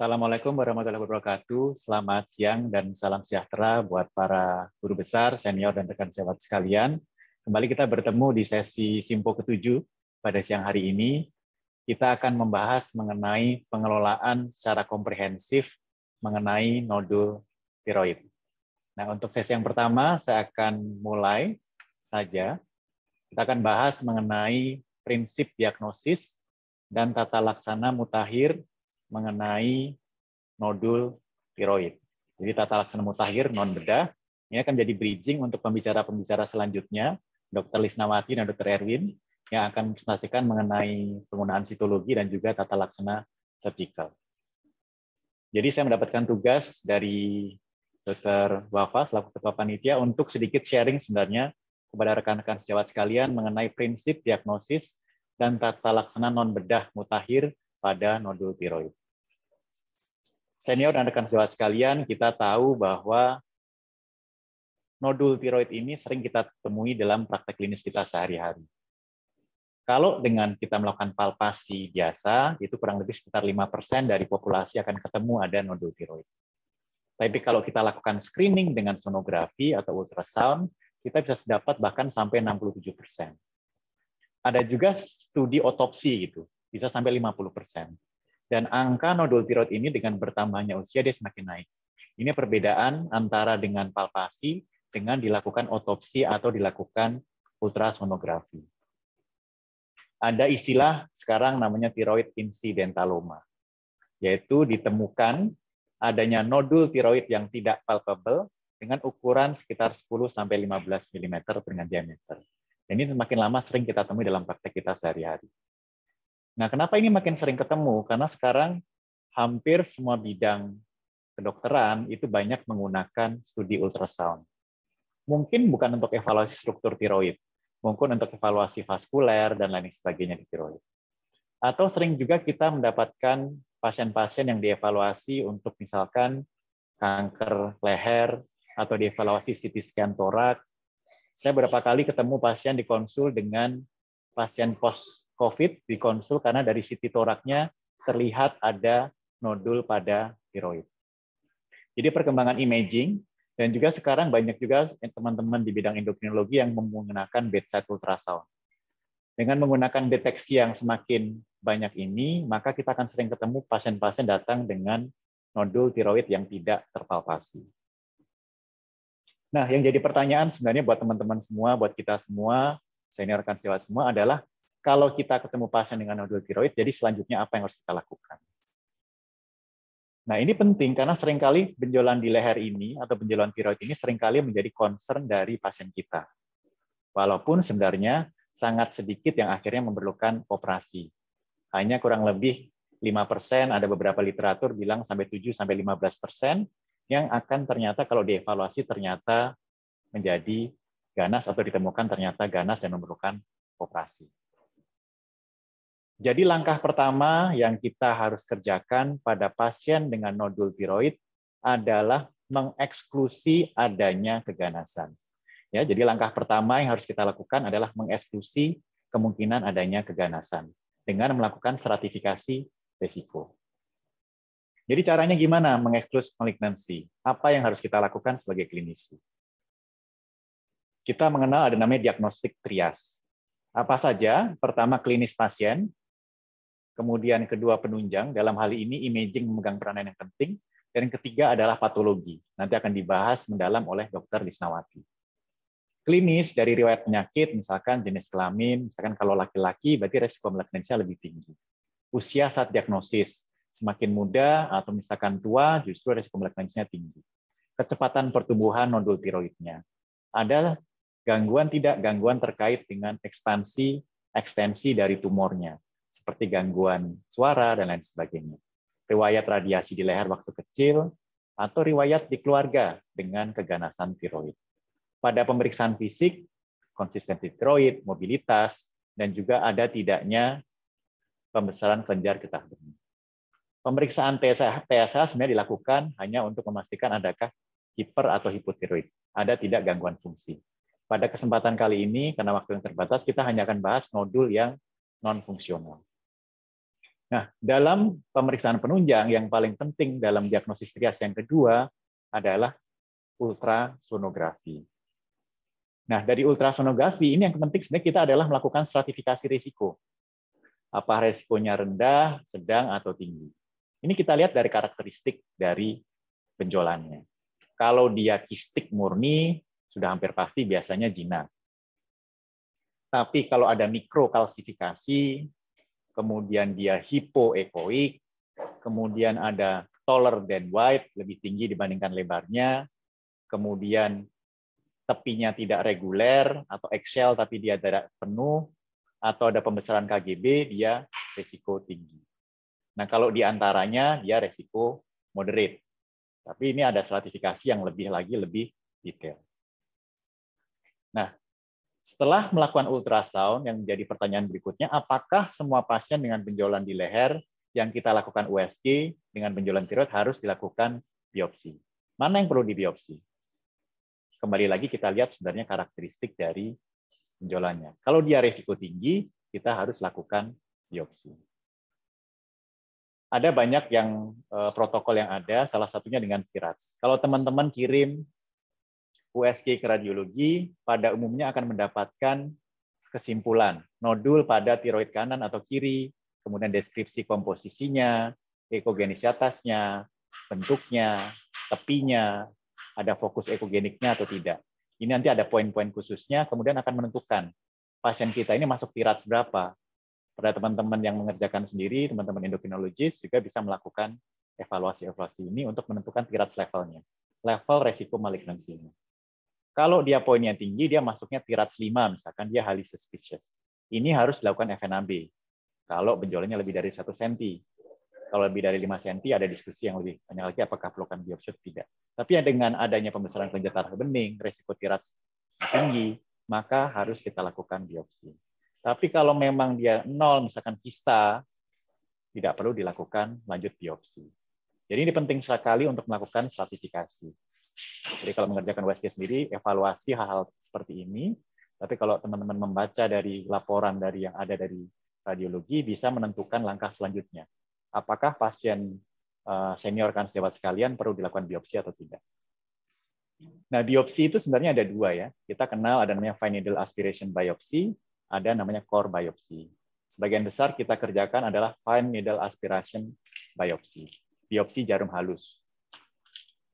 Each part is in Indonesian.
Assalamualaikum warahmatullahi wabarakatuh. Selamat siang dan salam sejahtera buat para guru besar, senior, dan rekan sejawat sekalian. Kembali kita bertemu di sesi Simpo ke-7 pada siang hari ini. Kita akan membahas mengenai pengelolaan secara komprehensif mengenai nodul tiroid. Nah, untuk sesi yang pertama, saya akan mulai saja. Kita akan bahas mengenai prinsip diagnosis dan tata laksana mutakhir mengenai nodul tiroid. Jadi tata laksana mutakhir non bedah ini akan jadi bridging untuk pembicara-pembicara selanjutnya, Dr. Lisnawati dan Dr. Erwin, yang akan presentasikan mengenai penggunaan sitologi dan juga tata laksana surgical. Jadi saya mendapatkan tugas dari Dr. Wafa selaku Ketua Panitia untuk sedikit sharing sebenarnya kepada rekan-rekan sejawat sekalian mengenai prinsip diagnosis dan tata laksana non bedah mutakhir pada nodul tiroid. Senior dan rekan sejawat sekalian, kita tahu bahwa nodul tiroid ini sering kita temui dalam praktek klinis kita sehari-hari. Kalau dengan kita melakukan palpasi biasa, itu kurang lebih sekitar 5% dari populasi akan ketemu ada nodul tiroid. Tapi kalau kita lakukan screening dengan sonografi atau ultrasound, kita bisa dapat bahkan sampai 67%. Ada juga studi otopsi gitu, bisa sampai 50%. Dan angka nodul tiroid ini dengan bertambahnya usia dia semakin naik. Ini perbedaan antara dengan palpasi dengan dilakukan otopsi atau dilakukan ultrasonografi. Ada istilah sekarang namanya tiroid incidentaloma, yaitu ditemukan adanya nodul tiroid yang tidak palpable dengan ukuran sekitar 10-15 mm dengan diameter. Ini semakin lama sering kita temui dalam praktek kita sehari-hari. Nah, kenapa ini makin sering ketemu? Karena sekarang hampir semua bidang kedokteran itu banyak menggunakan studi ultrasound. Mungkin bukan untuk evaluasi struktur tiroid, mungkin untuk evaluasi vaskuler dan lain sebagainya di tiroid. Atau sering juga kita mendapatkan pasien-pasien yang dievaluasi untuk misalkan kanker leher atau dievaluasi CT scan torak. Saya beberapa kali ketemu pasien di konsul dengan pasien post-COVID di konsul karena dari CT toraknya terlihat ada nodul pada tiroid. Jadi perkembangan imaging dan juga sekarang banyak juga teman-teman di bidang endokrinologi yang menggunakan bedside ultrasound. Dengan menggunakan deteksi yang semakin banyak ini, maka kita akan sering ketemu pasien-pasien datang dengan nodul tiroid yang tidak terpalpasi. Nah, yang jadi pertanyaan sebenarnya buat teman-teman semua, buat kita semua, senior rekan sejawat semua adalah kalau kita ketemu pasien dengan nodul tiroid, jadi selanjutnya apa yang harus kita lakukan? Nah, ini penting karena seringkali benjolan di leher ini atau benjolan tiroid ini seringkali menjadi concern dari pasien kita. Walaupun sebenarnya sangat sedikit yang akhirnya memerlukan operasi. Hanya kurang lebih 5%, ada beberapa literatur bilang sampai 7-15% yang akan ternyata kalau dievaluasi ternyata menjadi ganas atau ditemukan ternyata ganas dan memerlukan operasi. Jadi langkah pertama yang kita harus kerjakan pada pasien dengan nodul tiroid adalah mengeksklusi adanya keganasan. Ya, jadi langkah pertama yang harus kita lakukan adalah mengeksklusi kemungkinan adanya keganasan dengan melakukan stratifikasi risiko. Jadi caranya gimana mengeksklus malignansi? Apa yang harus kita lakukan sebagai klinisi? Kita mengenal ada namanya diagnostik trias. Apa saja? Pertama klinis pasien, kemudian kedua penunjang, dalam hal ini imaging memegang peranan yang penting, dan yang ketiga adalah patologi. Nanti akan dibahas mendalam oleh Dr. Lisnawati. klinis dari riwayat penyakit, misalkan jenis kelamin, misalkan kalau laki-laki berarti resiko malignansinya lebih tinggi. Usia saat diagnosis, semakin muda atau misalkan tua justru resiko malignansinya tinggi. Kecepatan pertumbuhan nodul tiroidnya. Ada gangguan tidak gangguan terkait dengan ekspansi, ekstensi dari tumornya, seperti gangguan suara dan lain sebagainya. Riwayat radiasi di leher waktu kecil, atau riwayat di keluarga dengan keganasan tiroid. Pada pemeriksaan fisik, konsistensi tiroid, mobilitas, dan juga ada tidaknya pembesaran kelenjar getah bening. Pemeriksaan TSH sebenarnya dilakukan hanya untuk memastikan adakah hiper atau hipotiroid, ada tidak gangguan fungsi. Pada kesempatan kali ini, karena waktu yang terbatas, kita hanya akan bahas nodul yang non-fungsional. Nah, dalam pemeriksaan penunjang yang paling penting dalam diagnosis trias yang kedua adalah ultrasonografi. Nah, dari ultrasonografi ini yang penting sebenarnya kita adalah melakukan stratifikasi risiko. Apa risikonya rendah, sedang, atau tinggi. Ini kita lihat dari karakteristik dari benjolannya. Kalau dia kistik murni, sudah hampir pasti biasanya jinak. Tapi kalau ada mikrokalsifikasi, kemudian dia hipoekoik, kemudian ada taller than wide, lebih tinggi dibandingkan lebarnya, kemudian tepinya tidak reguler, atau eggshell tapi dia tidak penuh, atau ada pembesaran KGB, dia risiko tinggi. Nah, kalau di antaranya dia risiko moderate. Tapi ini ada stratifikasi yang lebih detail. Nah, setelah melakukan ultrasound, yang menjadi pertanyaan berikutnya, apakah semua pasien dengan benjolan di leher yang kita lakukan USG dengan benjolan tiroid harus dilakukan biopsi? Mana yang perlu dibiopsi? Kembali lagi kita lihat sebenarnya karakteristik dari benjolannya. Kalau dia risiko tinggi, kita harus lakukan biopsi. Ada banyak yang protokol yang ada, salah satunya dengan VIRATS. Kalau teman-teman kirim USG ke radiologi, pada umumnya akan mendapatkan kesimpulan nodul pada tiroid kanan atau kiri, kemudian deskripsi komposisinya, ekogenisitasnya, bentuknya, tepinya, ada fokus ekogeniknya atau tidak. Ini nanti ada poin-poin khususnya, kemudian akan menentukan pasien kita ini masuk VIRATS berapa. Pada teman-teman yang mengerjakan sendiri, teman-teman endokrinologis juga bisa melakukan evaluasi-evaluasi ini untuk menentukan VIRATS levelnya, level resiko malignansinya. Kalau dia poinnya tinggi, dia masuknya VIRATS 5, misalkan dia highly suspicious. Ini harus dilakukan FNAB. Kalau benjolannya lebih dari 1 cm. Kalau lebih dari 5 cm, ada diskusi yang lebih banyak lagi apakah perlukan biopsi atau tidak. Tapi dengan adanya pembesaran kelenjar darah bening, resiko VIRATS tinggi, maka harus kita lakukan biopsi. Tapi kalau memang dia 0, misalkan kista, tidak perlu dilakukan lanjut biopsi. Jadi ini penting sekali untuk melakukan stratifikasi. Jadi kalau mengerjakan USG sendiri, evaluasi hal-hal seperti ini. Tapi kalau teman-teman membaca dari laporan dari yang ada dari radiologi, bisa menentukan langkah selanjutnya. Apakah pasien senior kan sewat sekalian perlu dilakukan biopsi atau tidak. Nah, biopsi itu sebenarnya ada 2 ya. Kita kenal ada namanya fine needle aspiration biopsy, ada namanya core biopsy. Sebagian besar kita kerjakan adalah fine needle aspiration biopsy, biopsi jarum halus.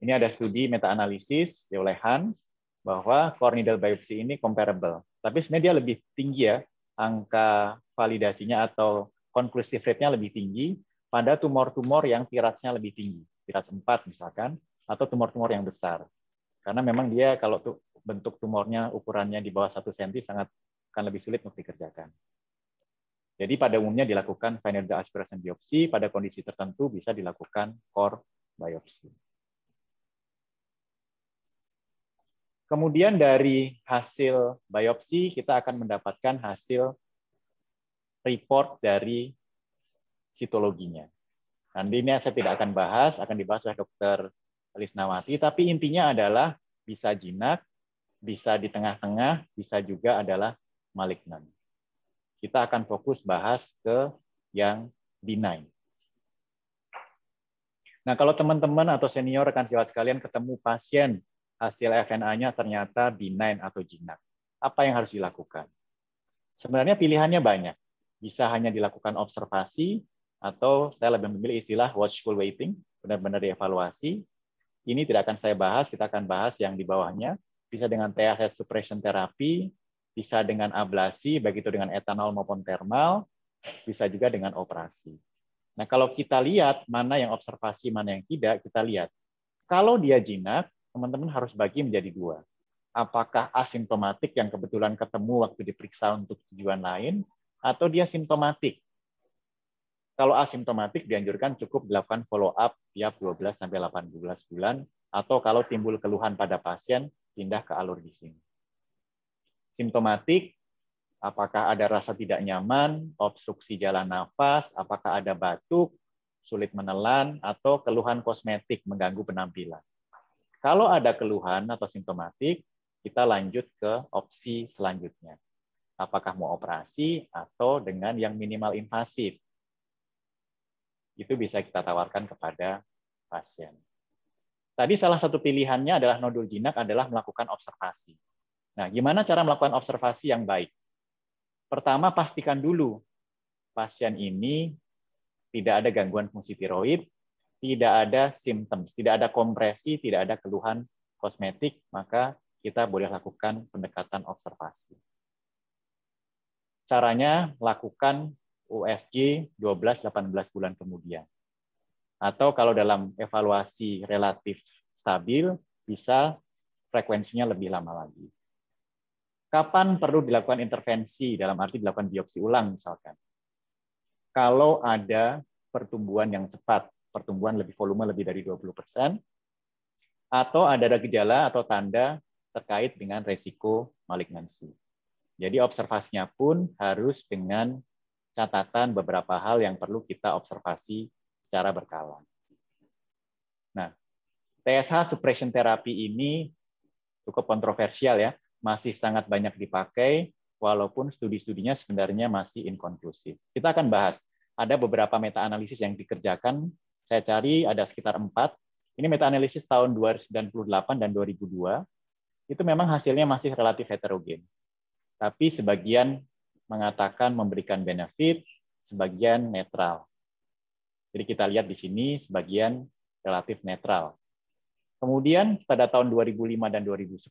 Ini ada studi meta-analisis oleh Han bahwa core needle biopsy ini comparable. Tapi sebenarnya dia lebih tinggi ya, angka validasinya atau conclusive rate-nya lebih tinggi pada tumor-tumor yang VIRATS-nya lebih tinggi, VIRATS 4 misalkan, atau tumor-tumor yang besar. Karena memang dia kalau bentuk tumornya ukurannya di bawah 1 cm sangat akan lebih sulit untuk dikerjakan. Jadi pada umumnya dilakukan fine needle aspiration biopsi, pada kondisi tertentu bisa dilakukan core biopsi. Kemudian dari hasil biopsi kita akan mendapatkan hasil report dari sitologinya. Nanti ini saya tidak akan bahas, akan dibahas oleh Dr. Lisnawati, tapi intinya adalah bisa jinak, bisa di tengah-tengah, bisa juga adalah malignan. Kita akan fokus bahas ke yang benign. Nah, kalau teman-teman atau senior rekan sejawat sekalian ketemu pasien hasil FNA-nya ternyata benign atau jinak, apa yang harus dilakukan? Sebenarnya pilihannya banyak. Bisa hanya dilakukan observasi, atau saya lebih memilih istilah watchful waiting, benar-benar dievaluasi. Ini tidak akan saya bahas, kita akan bahas yang di bawahnya. bisa dengan THZ suppression therapy, bisa dengan ablasi, baik itu dengan etanol maupun thermal, bisa juga dengan operasi. Nah, kalau kita lihat mana yang observasi, mana yang tidak, kita lihat. Kalau dia jinak, teman-teman harus bagi menjadi dua. Apakah asimptomatik yang kebetulan ketemu waktu diperiksa untuk tujuan lain, atau dia simptomatik. Kalau asimptomatik dianjurkan cukup dilakukan follow up tiap 12 sampai 18 bulan, atau kalau timbul keluhan pada pasien, pindah ke alur gisim. Simptomatik, apakah ada rasa tidak nyaman, obstruksi jalan nafas, apakah ada batuk, sulit menelan, atau keluhan kosmetik mengganggu penampilan. Kalau ada keluhan atau simptomatik, kita lanjut ke opsi selanjutnya. Apakah mau operasi atau dengan yang minimal invasif. Itu bisa kita tawarkan kepada pasien. Tadi salah satu pilihannya adalah nodul jinak adalah melakukan observasi. Nah, gimana cara melakukan observasi yang baik? Pertama, pastikan dulu pasien ini tidak ada gangguan fungsi tiroid, tidak ada symptoms, tidak ada kompresi, tidak ada keluhan kosmetik, maka kita boleh lakukan pendekatan observasi. Caranya lakukan USG 12-18 bulan kemudian. Atau kalau dalam evaluasi relatif stabil, bisa frekuensinya lebih lama lagi. Kapan perlu dilakukan intervensi, dalam arti dilakukan biopsi ulang misalkan? Kalau ada pertumbuhan yang cepat, pertumbuhan volume lebih dari 20%, atau ada gejala atau tanda terkait dengan resiko malignansi. Jadi observasinya pun harus dengan catatan beberapa hal yang perlu kita observasi secara berkala. Nah, TSH suppression therapy ini cukup kontroversial ya, masih sangat banyak dipakai, walaupun studi-studinya sebenarnya masih inkonklusif. Kita akan bahas, ada beberapa meta-analisis yang dikerjakan, saya cari ada sekitar 4. Ini meta-analisis tahun 1998 dan 2002, itu memang hasilnya masih relatif heterogen. Tapi sebagian mengatakan memberikan benefit, sebagian netral. Jadi kita lihat di sini sebagian relatif netral. Kemudian pada tahun 2005 dan 2010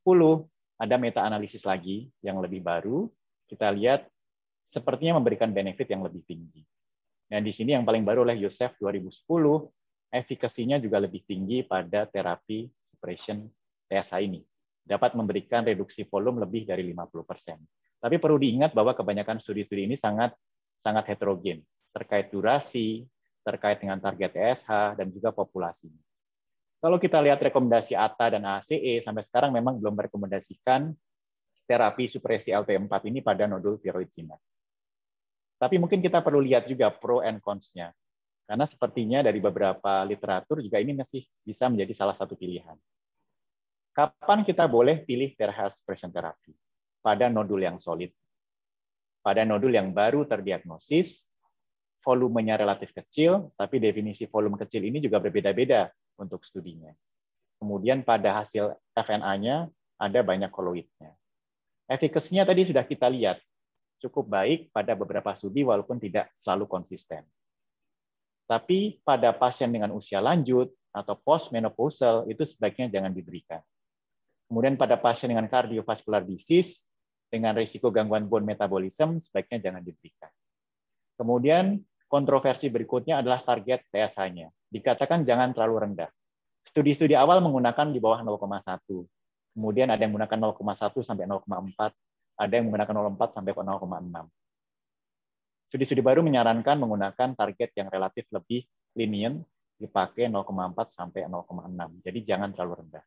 ada meta-analisis lagi yang lebih baru. Kita lihat sepertinya memberikan benefit yang lebih tinggi. Dan di sini yang paling baru oleh Yosef 2010, efikasinya juga lebih tinggi pada terapi suppression TSH ini. Dapat memberikan reduksi volume lebih dari 50%. Tapi perlu diingat bahwa kebanyakan studi-studi ini sangat heterogen, terkait durasi, terkait dengan target TSH, dan juga populasi. Kalau kita lihat rekomendasi ATA dan ACE, sampai sekarang memang belum merekomendasikan terapi supresi LT4 ini pada nodul tiroid jinak. Tapi mungkin kita perlu lihat juga pro and cons-nya. Karena sepertinya dari beberapa literatur juga ini masih bisa menjadi salah satu pilihan. Kapan kita boleh pilih TSH suppression therapy? Pada nodul yang solid. Pada nodul yang baru terdiagnosis, volumenya relatif kecil, tapi definisi volume kecil ini juga berbeda-beda untuk studinya. Kemudian pada hasil FNA-nya ada banyak koloidnya. Efikasinya tadi sudah kita lihat, cukup baik pada beberapa studi walaupun tidak selalu konsisten. Tapi pada pasien dengan usia lanjut atau postmenopausal itu sebaiknya jangan diberikan. Kemudian pada pasien dengan cardiovascular disease dengan risiko gangguan bone metabolism sebaiknya jangan diberikan. Kemudian kontroversi berikutnya adalah target TSH-nya. Dikatakan jangan terlalu rendah. Studi-studi awal menggunakan di bawah 0,1. Kemudian ada yang menggunakan 0,1 sampai 0,4, ada yang menggunakan 0,4 sampai 0,6. Studi-studi baru menyarankan menggunakan target yang relatif lebih lenient, dipakai 0,4 sampai 0,6. Jadi jangan terlalu rendah.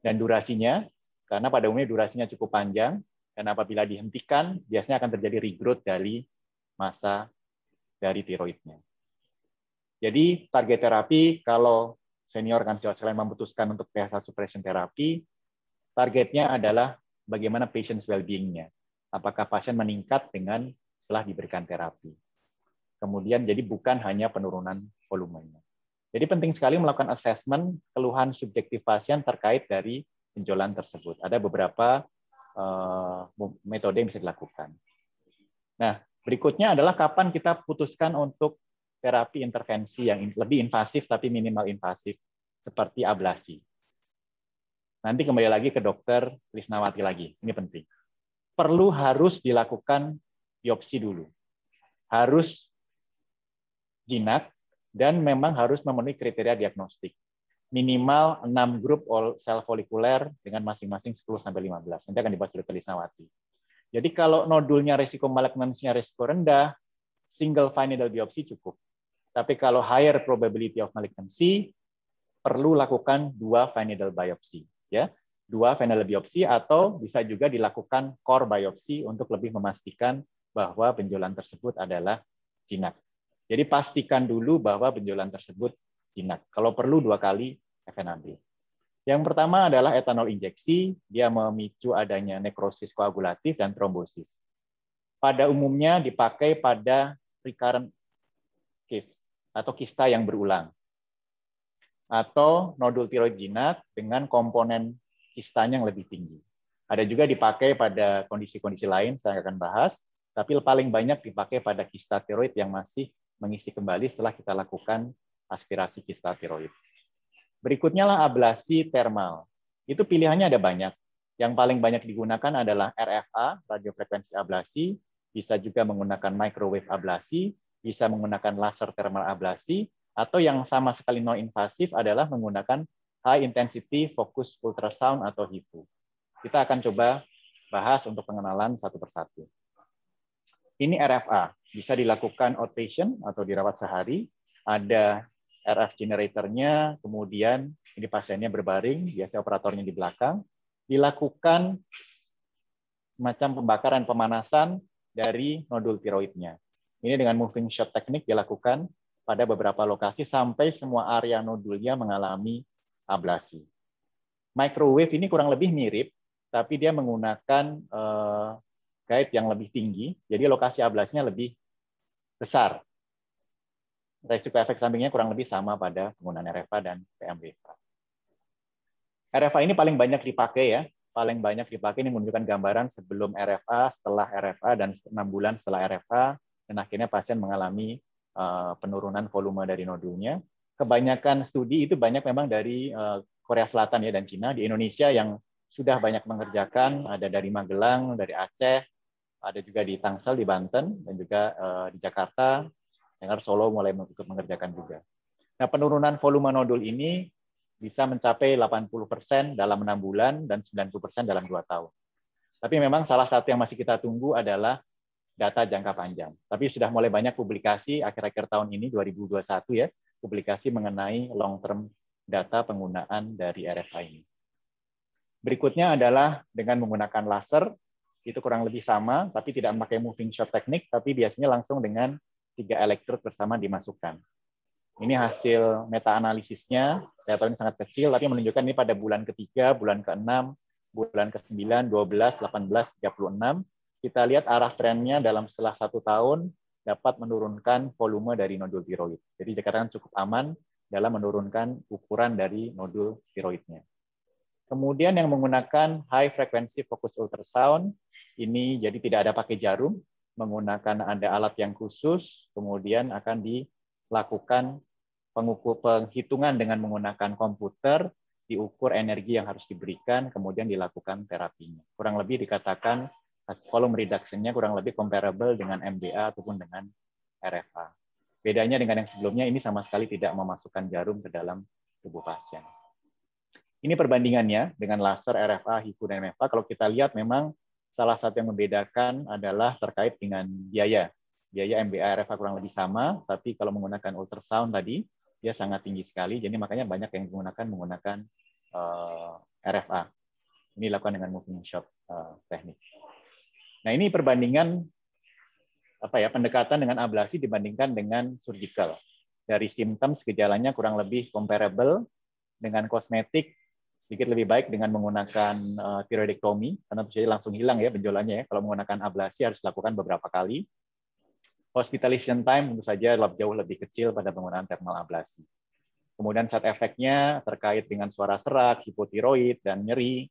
Dan durasinya, karena pada umumnya durasinya cukup panjang, dan apabila dihentikan, biasanya akan terjadi regrowth dari massa dari tiroidnya. Jadi target terapi, kalau senior kan sekalian memutuskan untuk TSH suppression terapi, targetnya adalah bagaimana patient well-being-nya. Apakah pasien meningkat dengan setelah diberikan terapi. Kemudian jadi bukan hanya penurunan volumenya. Jadi penting sekali melakukan assessment keluhan subjektif pasien terkait dari benjolan tersebut. Ada beberapa metode yang bisa dilakukan. Nah, berikutnya adalah kapan kita putuskan untuk terapi intervensi yang lebih invasif tapi minimal invasif, seperti ablasi. Nanti kembali lagi ke dokter Lisnawati lagi. Ini penting. Harus dilakukan biopsi dulu. Harus jinak dan memang harus memenuhi kriteria diagnostik. Minimal 6 grup sel folikuler dengan masing-masing 10-15. Nanti akan dibahas oleh Dr. Lisnawati. Jadi kalau nodulnya risiko malignansinya risiko rendah, single fine needle biopsi cukup. Tapi kalau higher probability of malignancy, perlu lakukan 2 fine needle biopsi. Ya, 2 fine needle biopsi atau bisa juga dilakukan core biopsi untuk lebih memastikan bahwa benjolan tersebut adalah jinak. Jadi pastikan dulu bahwa benjolan tersebut jinak. Kalau perlu 2 kali FNAB. Yang pertama adalah etanol injeksi, dia memicu adanya nekrosis koagulatif dan trombosis. Pada umumnya dipakai pada recurrent case atau kista yang berulang. Atau nodul tiroid jinak dengan komponen kistanya yang lebih tinggi. Ada juga dipakai pada kondisi-kondisi lain, saya akan bahas, tapi paling banyak dipakai pada kista tiroid yang masih mengisi kembali setelah kita lakukan aspirasi kista tiroid. Berikutnya lah ablasi termal. Itu pilihannya ada banyak. Yang paling banyak digunakan adalah RFA, radiofrekuensi ablasi, bisa juga menggunakan microwave ablasi, bisa menggunakan laser thermal ablasi, atau yang sama sekali non-invasif adalah menggunakan high intensity focus ultrasound atau HIFU. Kita akan coba bahas untuk pengenalan satu persatu. Ini RFA, bisa dilakukan outpatient atau dirawat sehari, ada RF generatornya, kemudian ini pasiennya berbaring, biasanya operatornya di belakang, dilakukan semacam pembakaran pemanasan dari nodul tiroidnya. Ini dengan moving shot teknik dilakukan pada beberapa lokasi sampai semua area nodulnya mengalami ablasi. Microwave ini kurang lebih mirip, tapi dia menggunakan guide yang lebih tinggi, jadi lokasi ablasinya lebih besar. Resiko efek sampingnya kurang lebih sama pada penggunaan RFA dan PMWFA. RFA ini paling banyak dipakai ya, paling banyak dipakai ini menunjukkan gambaran sebelum RFA, setelah RFA, dan 6 bulan setelah RFA, dan akhirnya pasien mengalami penurunan volume dari nodulnya. Kebanyakan studi itu banyak memang dari Korea Selatan ya dan Cina. Di Indonesia yang sudah banyak mengerjakan, ada dari Magelang, dari Aceh, ada juga di Tangsel, di Banten, dan juga di Jakarta. Dengar Solo mulai ikut mengerjakan juga. Nah, penurunan volume nodul ini bisa mencapai 80% dalam 6 bulan dan 90% dalam 2 tahun. Tapi memang salah satu yang masih kita tunggu adalah data jangka panjang. Tapi sudah mulai banyak publikasi akhir-akhir tahun ini, 2021 ya, publikasi mengenai long-term data penggunaan dari RFA ini. Berikutnya adalah dengan menggunakan laser, itu kurang lebih sama, tapi tidak memakai moving shot teknik, tapi biasanya langsung dengan 3 elektrod bersama dimasukkan. Ini hasil meta-analisisnya, saya tahu ini sangat kecil, tapi menunjukkan ini pada bulan ketiga, bulan ke-6, bulan ke-9, 12, 18, 36, kita lihat arah trennya dalam setelah 1 tahun dapat menurunkan volume dari nodul tiroid. Jadi dikatakan cukup aman dalam menurunkan ukuran dari nodul tiroidnya. Kemudian yang menggunakan high frequency focus ultrasound, ini jadi tidak ada pakai jarum, menggunakan ada alat yang khusus, kemudian akan dilakukan penghitungan dengan menggunakan komputer, diukur energi yang harus diberikan, kemudian dilakukan terapinya. Kurang lebih dikatakan volume reduction-nya kurang lebih comparable dengan MBA ataupun dengan RFA. Bedanya dengan yang sebelumnya, ini sama sekali tidak memasukkan jarum ke dalam tubuh pasien. Ini perbandingannya dengan laser, RFA, HIFU, dan MFA. Kalau kita lihat memang salah satu yang membedakan adalah terkait dengan biaya. Biaya MBA RFA kurang lebih sama, tapi kalau menggunakan ultrasound tadi, dia sangat tinggi sekali, jadi makanya banyak yang menggunakan RFA. Ini dilakukan dengan moving shot teknik. Nah, ini perbandingan pendekatan dengan ablasi dibandingkan dengan surgical. Dari symptoms gejalanya kurang lebih comparable dengan kosmetik, sedikit lebih baik dengan menggunakan tiroidektomi, karena jadi langsung hilang ya benjolannya ya. Kalau menggunakan ablasi harus dilakukan beberapa kali. Hospitalization time tentu saja jauh lebih kecil pada penggunaan thermal ablasi. Kemudian side effect-nya terkait dengan suara serak, hipotiroid, dan nyeri,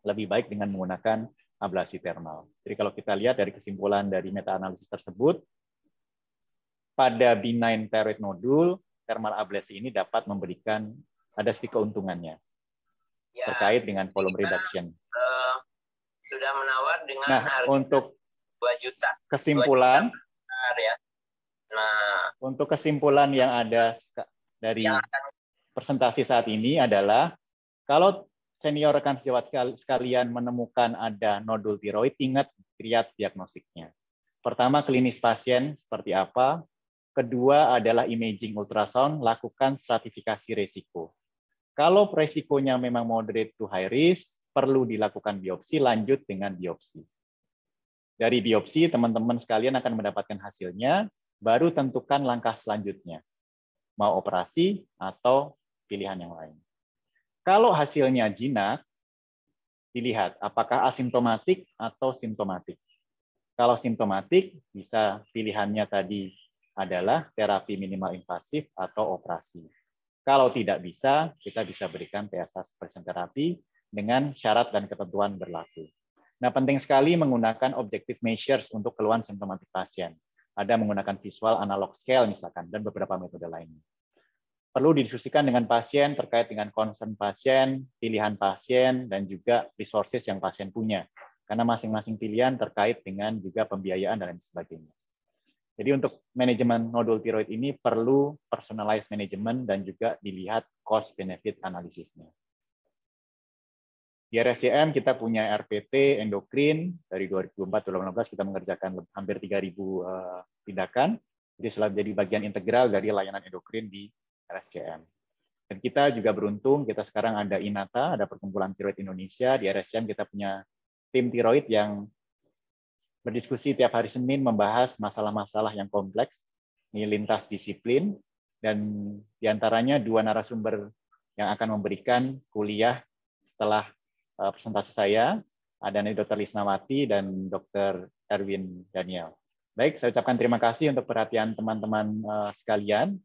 lebih baik dengan menggunakan ablasi thermal. Jadi kalau kita lihat dari kesimpulan dari meta-analisis tersebut, pada benign thyroid nodule, thermal ablasi ini dapat memberikan ada sedikit keuntungannya. Ya, terkait dengan volume kita, reduction. Sudah menawar dengan harga untuk 2 juta. Kesimpulan, 2 juta ya. Nah, untuk kesimpulan yang ada dari presentasi saat ini adalah kalau senior rekan sejawat sekalian menemukan ada nodul tiroid, ingat triad diagnosiknya. Pertama, klinis pasien seperti apa. Kedua adalah imaging ultrasound, lakukan stratifikasi resiko. Kalau resikonya memang moderate to high risk, perlu dilakukan biopsi, lanjut dengan biopsi. Dari biopsi, teman-teman sekalian akan mendapatkan hasilnya, baru tentukan langkah selanjutnya. Mau operasi atau pilihan yang lain. Kalau hasilnya jinak, dilihat apakah asimptomatik atau simptomatik. Kalau simptomatik, bisa pilihannya tadi adalah terapi minimal invasif atau operasi. Kalau tidak bisa, kita bisa berikan PSA suppression therapy dengan syarat dan ketentuan berlaku. Nah, penting sekali menggunakan objective measures untuk keluhan simptomatik pasien. Ada menggunakan visual analog scale misalkan, dan beberapa metode lainnya. Perlu didiskusikan dengan pasien terkait dengan concern pasien, pilihan pasien, dan juga resources yang pasien punya. Karena masing-masing pilihan terkait dengan juga pembiayaan dan lain sebagainya. Jadi untuk manajemen nodul tiroid ini perlu personalized management dan juga dilihat cost benefit analisisnya. Di RSCM kita punya RPT endokrin dari 2004-2018 kita mengerjakan hampir 3.000 tindakan. Jadi sudah menjadi bagian integral dari layanan endokrin di RSCM. Dan kita juga beruntung kita sekarang ada INATA, ada Perkumpulan Tiroid Indonesia. Di RSCM kita punya tim tiroid yang berdiskusi tiap hari Senin membahas masalah-masalah yang kompleks, ini lintas disiplin, dan diantaranya 2 narasumber yang akan memberikan kuliah setelah presentasi saya, ada Dr. Lisnawati dan Dr. Erwin Daniel. Baik, saya ucapkan terima kasih untuk perhatian teman-teman sekalian.